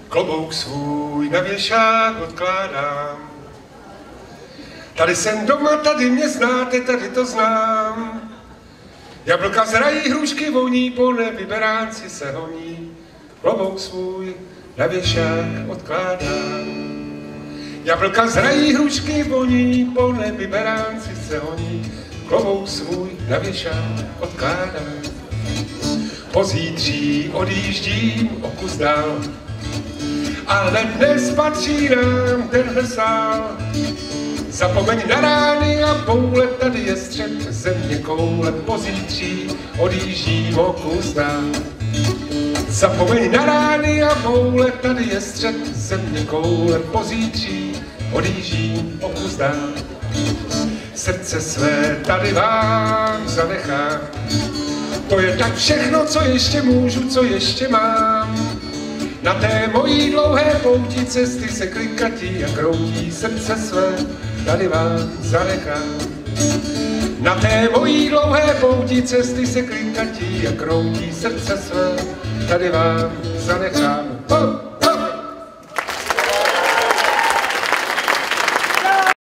klobouk svůj na věšák odkládám. Tady jsem doma, tady mě znáte, tady to znám. Jablka zrají, hrušky voní, po nebi beránci se honí. Klobouk svůj na věšák odkládám. Jablka zrají, hrušky voní, po nebi beránci se honí. Klobouk svůj na věšák odkládám. Pozítří odjíždím o kus dál, ale dnes patří nám tenhle sál. Zapomeň na rány a boule, tady je střed země koule. Pozítří odjíždím o kus dál. Zapomeň na rány a boule, tady je střed země koule. Pozítří odjíždím o kus dál. Srdce své tady vám zanechám. To je tak všechno, co ještě můžu, co ještě mám. Na té mojí dlouhé pouti cesty se klikatí a kroutí. Srdce své tady vám zanechám. Na té mojí dlouhé pouti cesty se klikatí a kroutí. Srdce své tady vám zanechám. Oh!